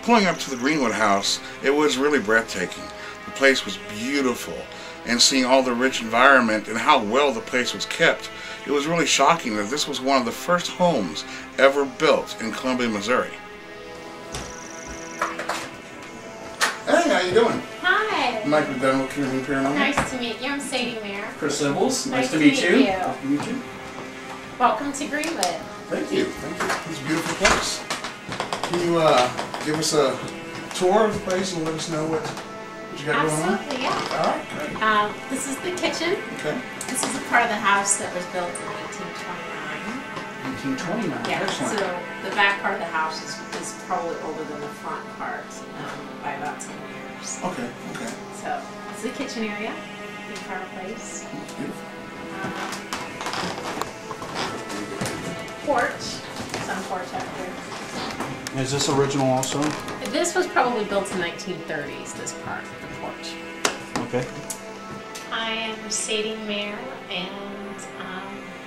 Pulling up to the Greenwood house, it was really breathtaking. The place was beautiful, and seeing all the rich environment and how well the place was kept, it was really shocking that this was one of the first homes ever built in Columbia, Missouri. Hey, how you doing? Hi. Mike McDonald, Kindred Moon Paranormal. Nice to meet you. I'm Sadie Mayer. Chris Symbols. Nice to meet you. Nice to meet you. Welcome to Greenwood. Thank you. Thank you. It's a beautiful place. Can you give us a tour of the place and let us know what you got going on? Absolutely, yeah. All right, great. This is the kitchen. Okay. This is a part of the house that was built in 1829. 1829. Yeah, Excellent. so the back part of the house is probably older than the front part by about 10 years. Okay, okay. So this is the kitchen area, big fireplace. Beautiful. Porch, some porch out here. Is this original also? This was probably built in 1930s, this part, the porch. Okay. I am Sadie Mayer, and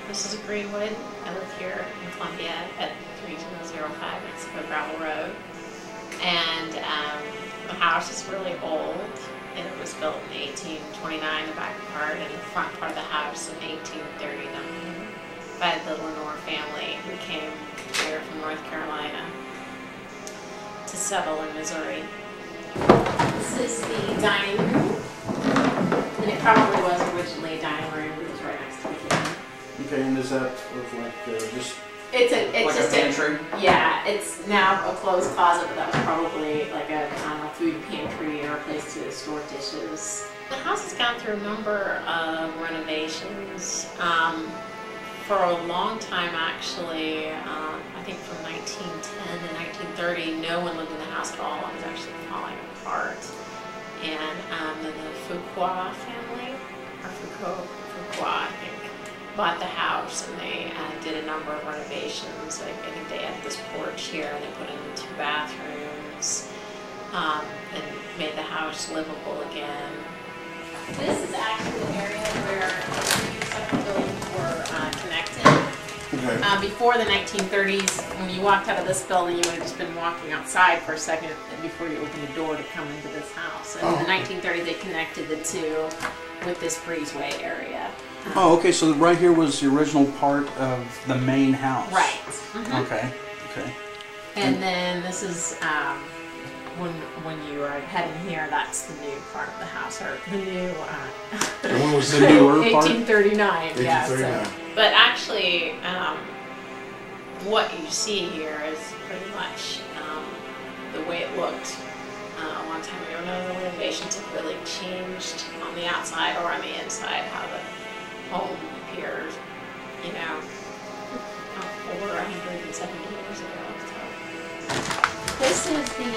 this is Greenwood. I live here in Columbia at 3205 Mexico Gravel Road. And the house is really old, and it was built in 1829, the back part, and the front part of the house in 1839 by the Lenore family who came here from North Carolina to settle in Missouri. This is the dining room, and it probably was originally a dining room. It was right next to the kitchen. Okay, and is that look like just It's like just a pantry? Yeah, it's now a closed closet, but that was probably like a food pantry or a place to store dishes. The house has gone through a number of renovations. For a long time, actually, I think from 1910 to 1930, no one lived in the house at all. It was actually falling apart. And then the Fuqua family, or Fuqua, I think, bought the house, and they did a number of renovations. I think they added this porch here, and they put in 2 bathrooms, and made the house livable again. This is actually the area where the separate buildings were connected. Okay. Before the 1930s, when you walked out of this building, you would have just been walking outside for a second before you opened the door to come into this house. And in the 1930s, they connected the two with this breezeway area. Oh, okay. So right here was the original part of the main house. Right. Mm-hmm. Okay. Okay. And then this is when you are heading here. That's the new part of the house, or the new. And when was The newer part? 1839. Yeah. 1839. So, but actually, what you see here is pretty much the way it looked a long time ago. None of the renovations have really changed on the outside or on the inside how the home appears, you know, over 170 years ago. So. This is the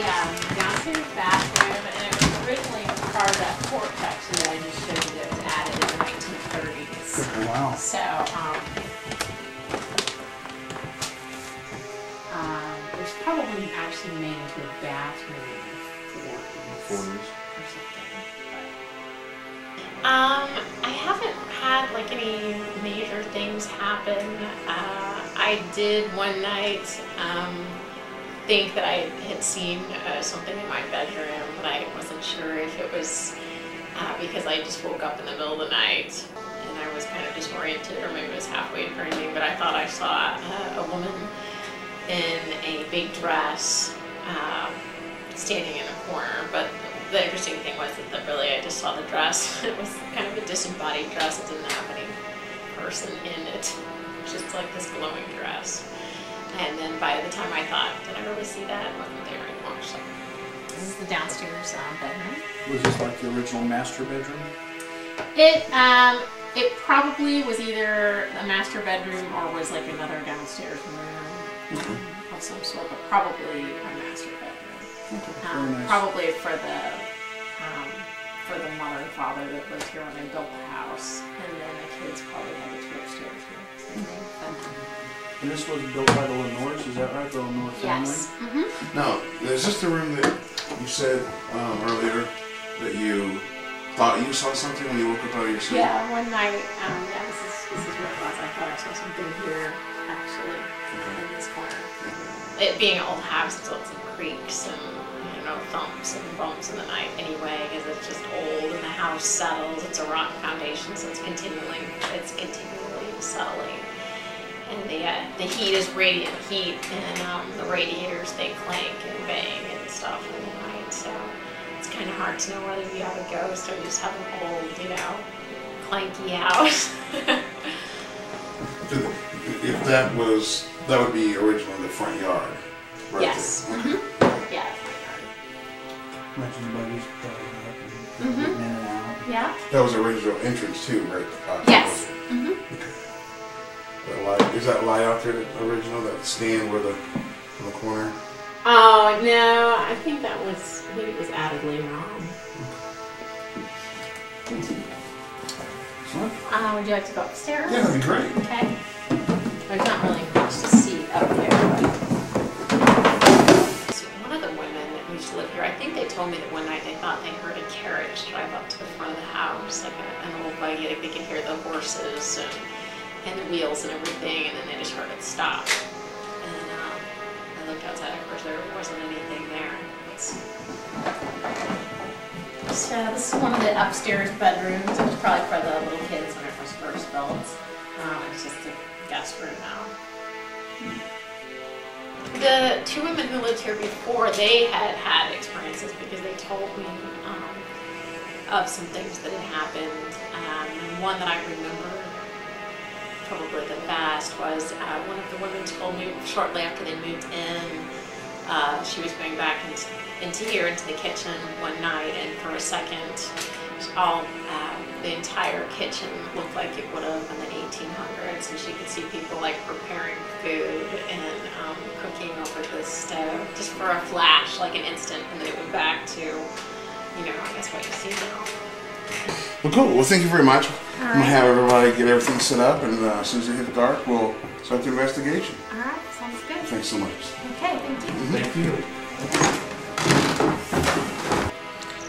downstairs bathroom, and it was originally part of that porch actually that I just showed you that was added in the 1930s. Wow. So, it was probably actually made into a bathroom for or something. I haven't had like any major things happen. I did one night think that I had seen something in my bedroom, but I wasn't sure if it was because I just woke up in the middle of the night and I was kind of disoriented, or maybe it was halfway dreaming, but I thought I saw a woman in a big dress standing in a corner. But the interesting thing was that really I just saw the dress. It was kind of a disembodied dress. It didn't have any person in it. just like this glowing dress. And then by the time I thought, did I really see that? It wasn't there anymore. So this is the downstairs bedroom. Was this like the original master bedroom? It probably was either a master bedroom or was like another downstairs room of some sort, but probably a master bedroom. Okay, nice. Probably for the mother and father that lived here when they built the house, and then the kids probably had the two upstairs rooms. And this was built by the Lenores, is that right? The Lenore family? Yes. Now, is this the room that you said earlier that you thought you saw something when you woke up out of your sleep? Yeah, one night, this is what it was. I thought I saw something here, actually, in this corner. It being an old house, so it's some creaks and, thumps and bumps in the night anyway, because it's just old and the house settles. It's a rock foundation, so it's continually settling. And the heat is radiant heat, and the radiators, they clank and bang and stuff in the night, so it's kind of hard to know whether you have a ghost or you just have an old, clanky house. If that would be originally the front yard, right? Yes. Yeah, front yard. Mentioned buggies going up and in and out. Yeah. That was the original entrance too, right? Yes. That light, is that light out there the original, that stand where in the corner? Oh, no, I think it was added later on. Excellent. Would you like to go upstairs? Yeah, that'd be great. Okay. There's not really much to see up there. So one of the women that used to live here, I think they told me that one night they thought they heard a carriage drive up to the front of the house, like an old buggy. Like they could hear the horses and the wheels and everything, and then they just heard it stop. And I looked outside, of course there wasn't anything there. So this is one of the upstairs bedrooms. It was probably for the little kids when it was first built. It's just a guest room now. The two women who lived here before, they had experiences because they told me of some things that had happened. And one that I remember probably the best was one of the women told me shortly after they moved in, she was going back into the kitchen one night, and for a second, the entire kitchen looked like it would have in the 1800s, and she could see people like preparing food and cooking over the stove, just for a flash, like an instant, and then it went back to, I guess what you see now. Well, cool. Well, thank you very much. All I'm going to right. have everybody get everything set up, and as soon as it hits dark, we'll start the investigation. All right, sounds good. Thanks so much. Okay, thank you. Thank you.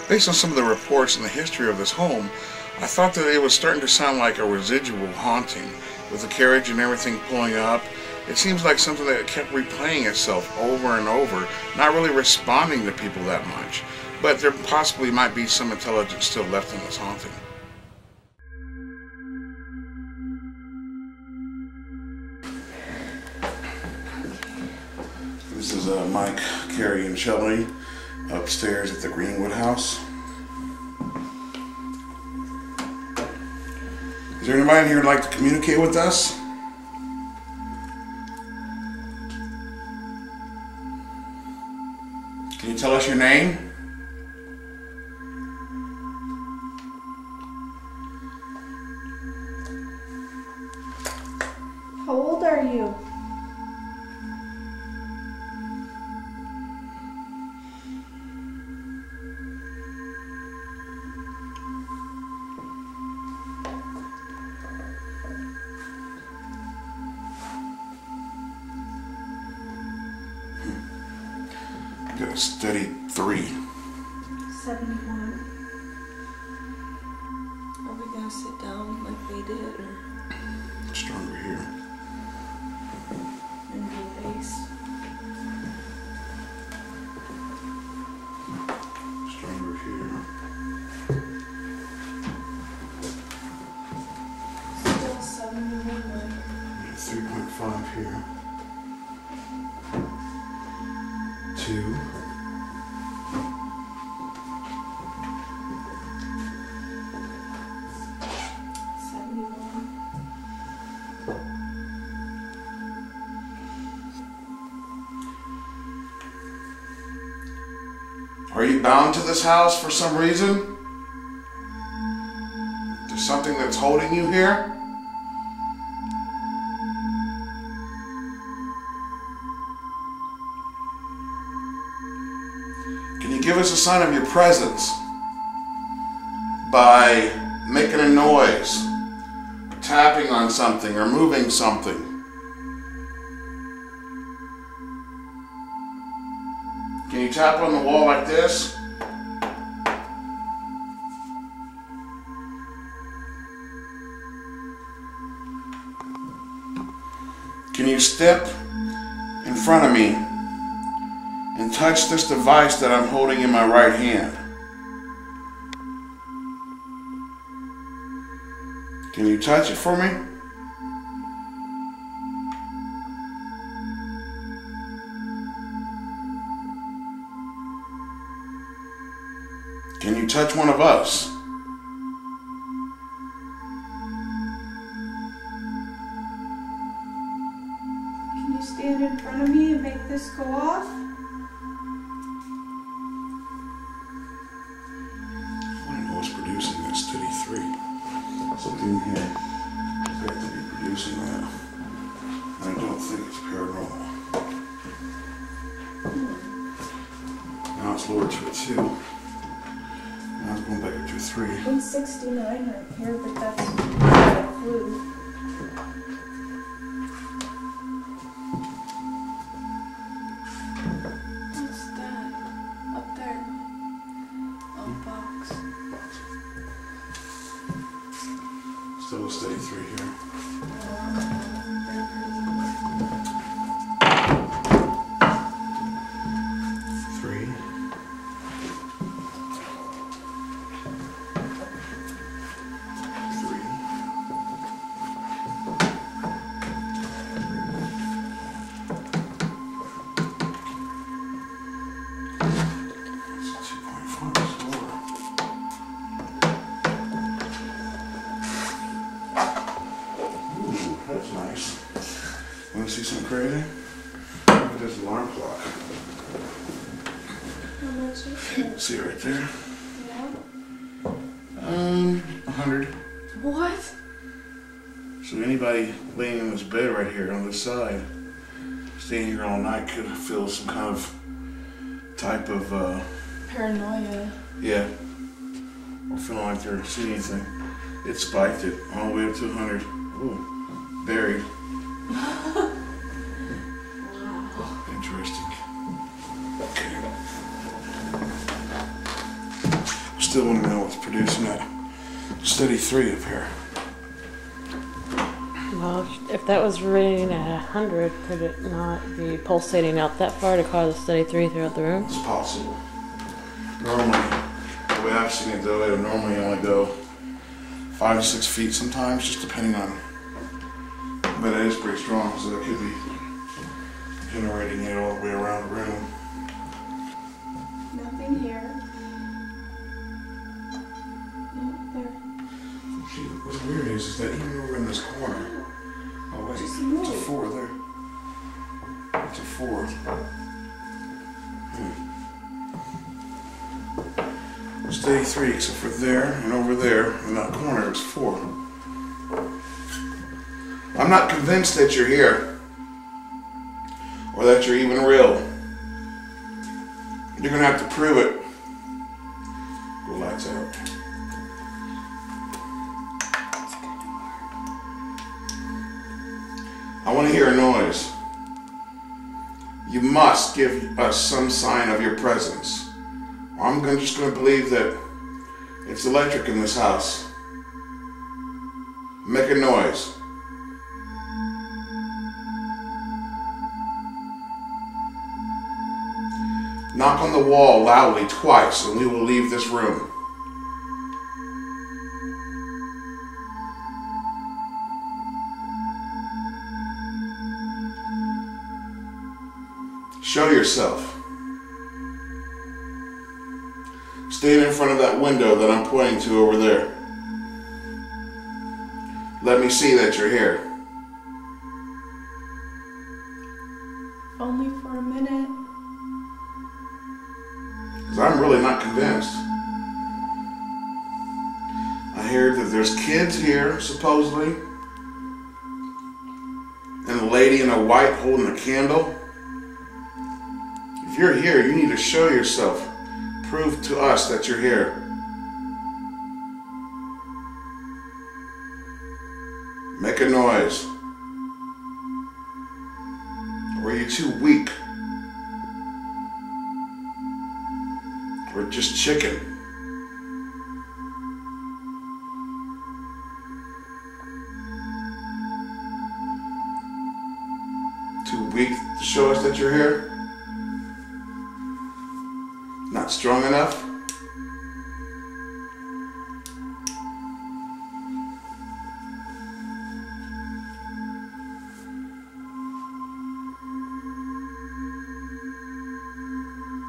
Based on some of the reports and the history of this home, I thought that it was starting to sound like a residual haunting, with the carriage and everything pulling up. It seems like something that kept replaying itself over and over, not really responding to people that much. But there possibly might be some intelligence still left in this haunting. This is Mike, Carrie, and Shelley upstairs at the Greenwood house. Is there anybody in here who'd like to communicate with us? Can you tell us your name? How old are you? Got a steady 3. 71. Are we gonna sit down like they did, or Stronger here. in the base? Stronger here. Still 71, like. 3.5 here. 2. 71. Are you bound to this house for some reason? There's something that's holding you here? Can you give us a sign of your presence by making a noise, tapping on something, or moving something? Can you tap on the wall like this? Can you step in front of me and touch this device that I'm holding in my right hand? Can you touch it for me? Can you touch one of us? Can you stand in front of me and make this go off? I want to know what's producing this steady 3. Something in here. They have to be producing that. I don't think it's paranormal. Now it's lowered to a 2. Now it's going back up to a 3. 169 right here, but that's not a clue. What's that? Up there. Oh, box. Still a steady 3 here. That's nice. Want to see something crazy? Look at this alarm clock. How much is it? See it right there? Yeah. 100. What? So anybody laying in this bed right here on this side, staying here all night, could feel some kind of type of Paranoia. yeah, or feeling like they're seeing anything. It spiked it all the way up to 100. Ooh, buried. Wow. Interesting. Okay. Still want to know what's producing that steady 3 up here. Well, if that was reading at 100, could it not be pulsating out that far to cause a steady 3 throughout the room? It's possible. Normally, the way I've seen it though, it'll normally only go 5 to 6 feet sometimes, just depending on. But it is pretty strong, so it could be generating it all the way around the room. Nothing here. No, there. See, what's weird is that even over in this corner. Oh wait, Just it's a move. 4 there. It's a 4. Steady 3, except for there and over there in that corner, it's 4. I'm not convinced that you're here or that you're even real. You're gonna have to prove it. Go lights out. I want to hear a noise. You must give us some sign of your presence. I'm just going to believe that it's electric in this house. Make a noise. Knock on the wall loudly twice and we will leave this room. Show yourself. Stand in front of that window that I'm pointing to over there. Let me see that you're here. Only for a minute. Because I'm really kids here, supposedly. And a lady in a white holding a candle. If you're here, you need to show yourself. Prove to us that you're here. Make a noise. Or are you too weak? Or just chicken? Too weak to show us that you're here? Not strong enough?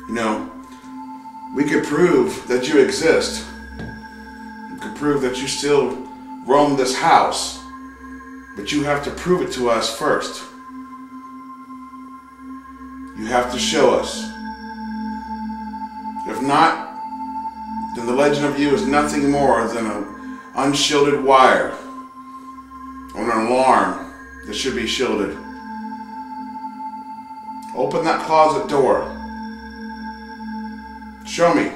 You know, we could prove that you exist. We could prove that you still roam this house. But you have to prove it to us first. You have to show us. If not, then the legend of you is nothing more than an unshielded wire or an alarm that should be shielded. Open that closet door. Show me.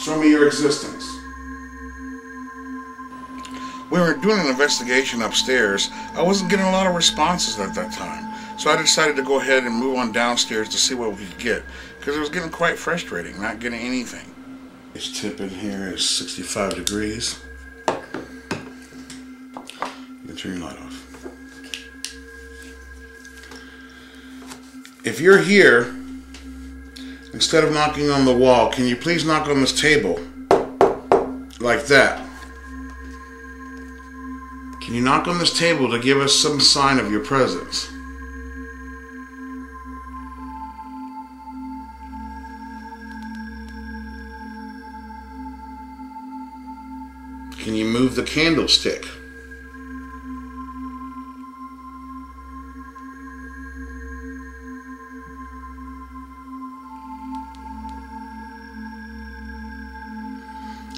Show me your existence. When we were doing an investigation upstairs, I wasn't getting a lot of responses at that time. So I decided to go ahead and move on downstairs to see what we could get, because it was getting quite frustrating, not getting anything. This tip in here is 65 degrees. You can turn your light off. If you're here, instead of knocking on the wall, can you please knock on this table? Like that. Can you knock on this table to give us some sign of your presence? Can you move the candlestick?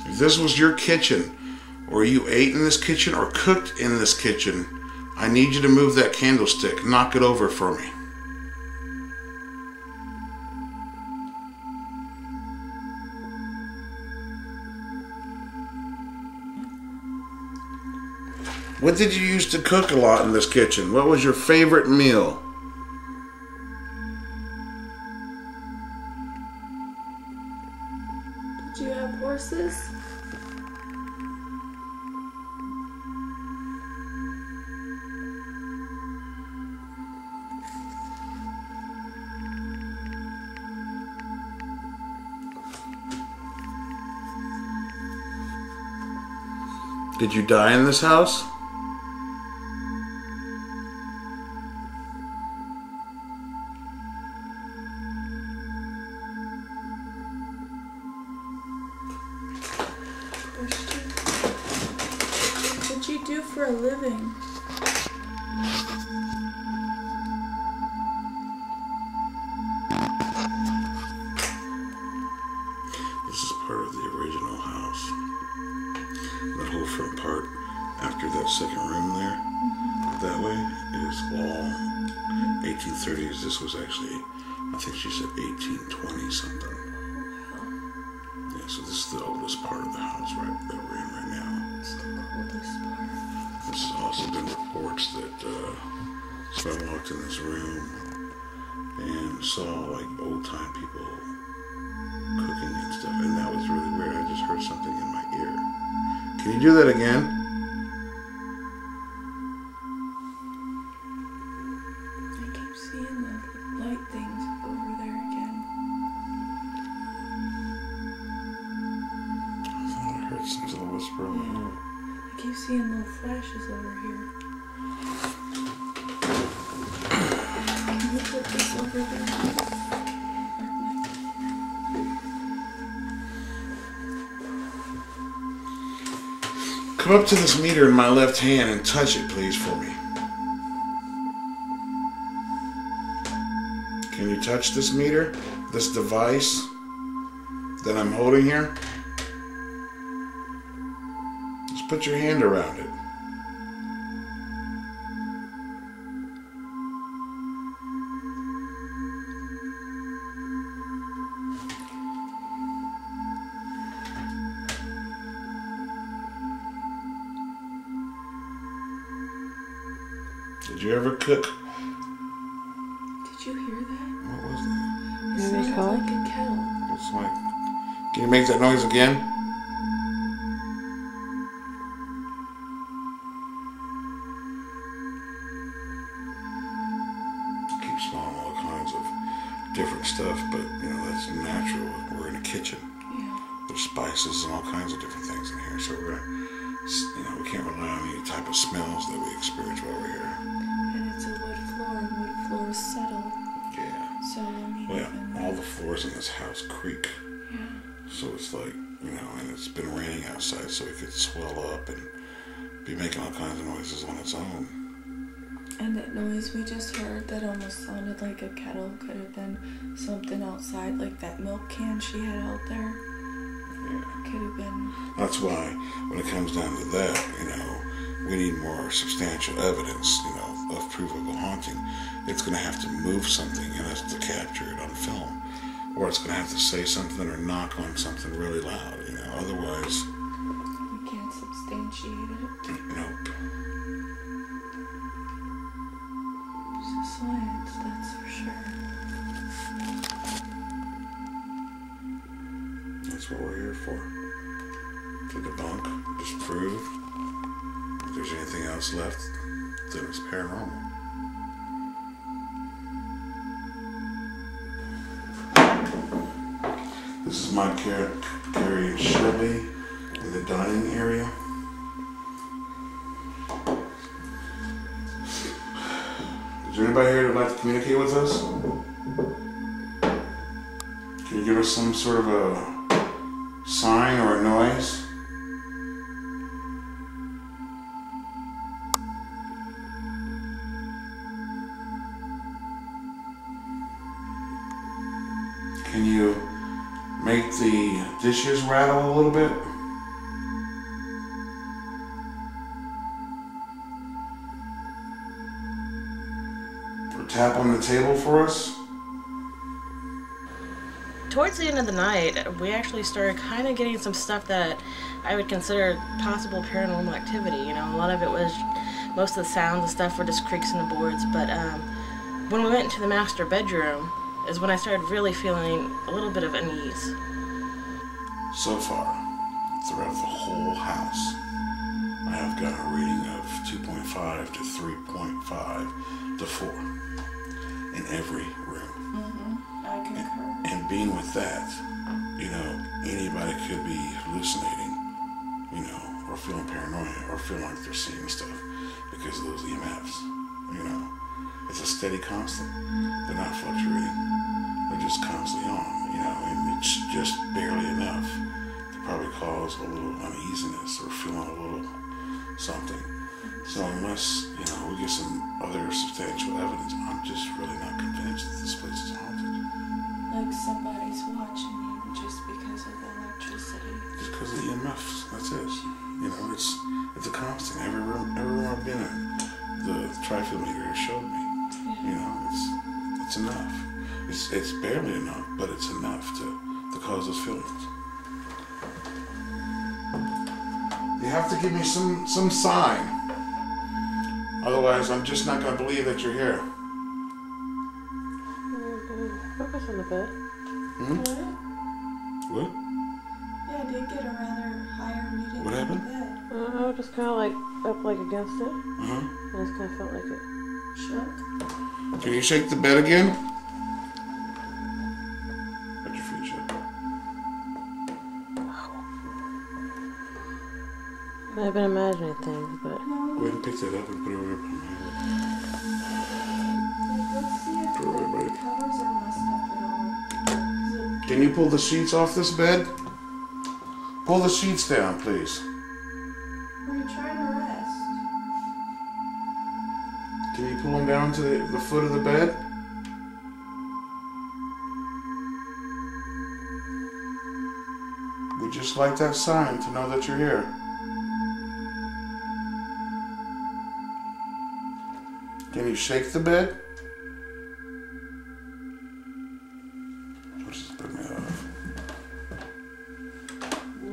If this was your kitchen, or you ate in this kitchen or cooked in this kitchen, I need you to move that candlestick. Knock it over for me. What did you use to cook a lot in this kitchen? What was your favorite meal? Did you have horses? Did you die in this house? What you do for a living? This is part of the original house. That whole front part, after that second room there, that way is all 1830s. This was actually, I think she said 1820 something. Yeah, so this is the oldest part of the house that we're in right now. It's the coldest part. This has also been reports that so I walked in this room and saw like old time people cooking and stuff, and that was really weird. I just heard something in my ear. Can you do that again? I keep seeing the light things over there again. I thought I heard some little whisper in my ear. I keep seeing little flashes over here. Can you put this over there? Come up to this meter in my left hand and touch it, please, for me. Can you touch this meter? This device that I'm holding here? This Just put your hand around it. Did you ever cook? Did you hear that? What was that? It sounded like a kettle. It's like, can you make that noise again? Keep smelling all kinds of different stuff, but you know, that's natural. We're in a kitchen. Yeah. There's spices and all kinds of different things in here, so we're gonna, you know, we can't rely on any type of smells that we experience while we're here. And it's a wood floor, and wood floors settle. Yeah. So we'll need Well, even all the floors in this house creak. Yeah. So it's like, you know, and it's been raining outside, so it could swell up and be making all kinds of noises on its own. And that noise we just heard that almost sounded like a kettle could have been something outside, like that milk can she had out there. Yeah. Could have been. That's why, when it comes down to that, you know, we need more substantial evidence, you know, of proof of a haunting. It's going to have to move something in us to capture it on film. Or it's going to have to say something or knock on something really loud, you know. Otherwise, We can't substantiate it. nope. It's a science, that's for sure. That's what we're here for. To debunk, disprove. If there's anything else left, then it's paranormal. This is my Carrie and Shirley in the dining area. Is there anybody here that would like to communicate with us? Can you give us some sort of a sign or a noise? Can you make the dishes rattle a little bit? Or tap on the table for us? Towards the end of the night, we actually started kind of getting some stuff that I would consider possible paranormal activity. You know, a lot of it was, most of the sounds and stuff were just creaks in the boards. But when we went into the master bedroom is when I started really feeling a little bit of unease. So far, throughout the whole house, I have got a reading of 2.5 to 3.5 to 4 in every room. I concur. And being with that, you know, anybody could be hallucinating, you know, or feeling paranoia, or feeling like they're seeing stuff because of those EMFs, you know. It's a steady constant. They're not fluctuating. They're just constantly on, you know, and it's just barely enough to probably cause a little uneasiness or feeling a little something. So unless, you know, we get some other substantial evidence, I'm just really not convinced that this place is haunted. Like somebody's watching you just because of the electricity. Just because of the EMFs, that's it. You know, it's a constant. Every room I've been in, the tri-field meter has showed me. You know, it's enough. It's barely enough, but it's enough to cause those feelings. You have to give me some sign. Otherwise, I'm just not going to believe that you're here. Focus on the bed. Hmm? What? Yeah, I did get a rather higher reading. What happened? on the bed. I was just kind of like up like against it. Uh-huh. I just kind of felt like it. Shook. Can you shake the bed again? Let your feet shake. I've been imagining things, but Go ahead and pick that up and put it over your palm. Let's see if Sure, everybody. the covers are messed up at all. Is it- Can you pull the sheets off this bed? Pull the sheets down, please. Are you trying to rest? Can you pull them down to the foot of the bed? We just like that sign to know that you're here. Can you shake the bed? What's this bed made out of?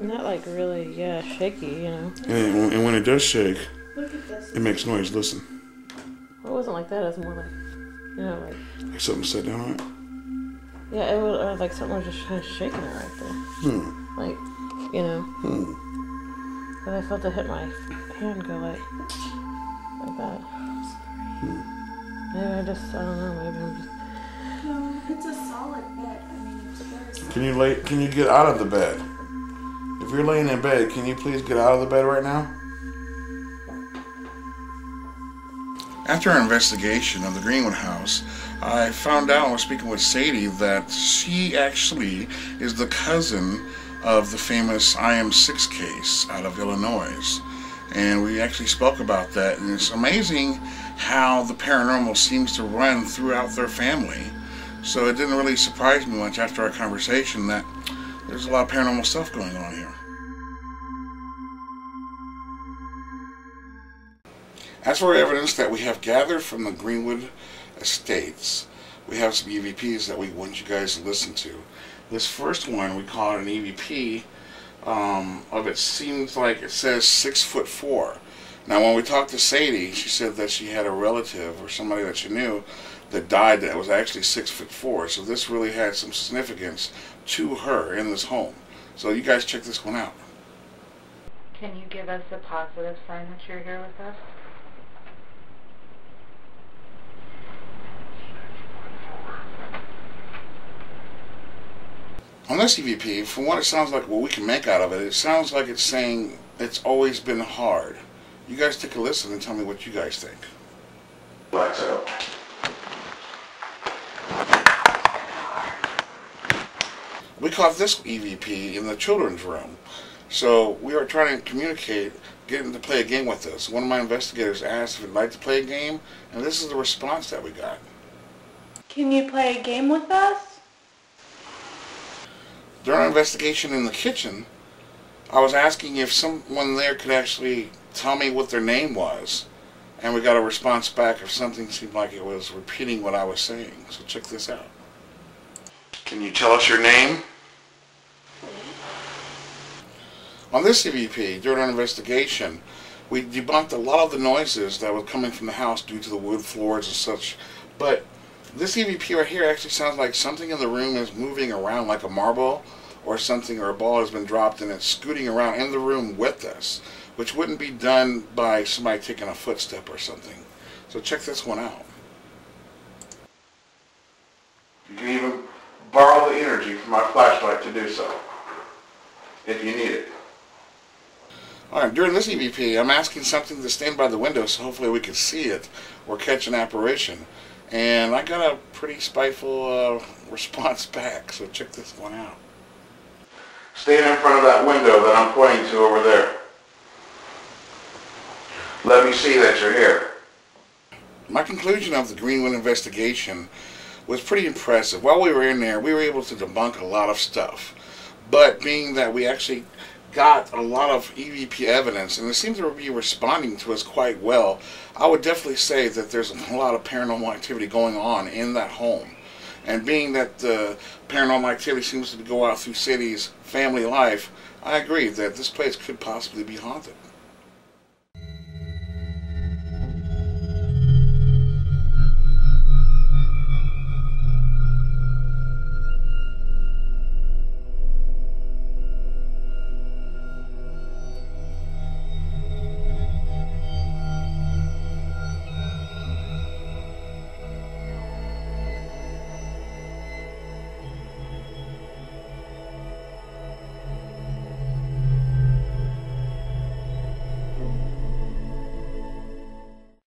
Not like really, yeah, shaky, you know. And when it does shake, Look at this. it makes noise. Listen. Well, it wasn't like that. It was more like, you know, Like something set down on it? yeah, it was like something was just kind of shaking it right there. Like, you know. But I felt it hit my hand go like that. Maybe I don't know, maybe I'm just... No, it's a solid bed. I mean, it's very solid. Can you get out of the bed? If you're laying in bed, can you please get out of the bed right now? After our investigation of the Greenwood house, I found out, I was speaking with Sadie, that she actually is the cousin of the famous IM6 case out of Illinois. And we actually spoke about that, and it's amazing how the paranormal seems to run throughout their family. So it didn't really surprise me much after our conversation that there's a lot of paranormal stuff going on here. As for evidence that we have gathered from the Greenwood estates, we have some EVPs that we want you guys to listen to. This first one, we call it an EVP of it seems like it says 6'4". Now when we talked to Sadie, she said that she had a relative or somebody that she knew that died that was actually 6'4". So this really had some significance to her in this home. So you guys check this one out. Can you give us a positive sign that you're here with us? On this EVP, from what it sounds like, what we can make out of it, it sounds like it's saying it's always been hard. You guys take a listen and tell me what you guys think. Blacks out. We caught this EVP in the children's room. So we were trying to communicate, getting to play a game with us. One of my investigators asked if we'd like to play a game, and this is the response that we got. Can you play a game with us? During our investigation in the kitchen, I was asking if someone there could actually tell me what their name was, and we got a response back of something seemed like it was repeating what I was saying. So check this out. Can you tell us your name? On this EVP, during our investigation, we debunked a lot of the noises that were coming from the house due to the wood floors and such, but this EVP right here actually sounds like something in the room is moving around like a marble or something, or a ball has been dropped and it's scooting around in the room with us, which wouldn't be done by somebody taking a footstep or something. So check this one out. You can even borrow the energy from my flashlight to do so, if you need it. Alright, during this EVP, I'm asking something to stand by the window so hopefully we can see it or catch an apparition. And I got a pretty spiteful response back, so check this one out. Stand in front of that window that I'm pointing to over there. Let me see that you're here. My conclusion of the Greenwood investigation was pretty impressive. While we were in there, we were able to debunk a lot of stuff. But being that we actually got a lot of EVP evidence, and it seems to be responding to us quite well, I would definitely say that there's a lot of paranormal activity going on in that home. And being that the paranormal activity seems to go out through Sadie's family life, I agree that this place could possibly be haunted.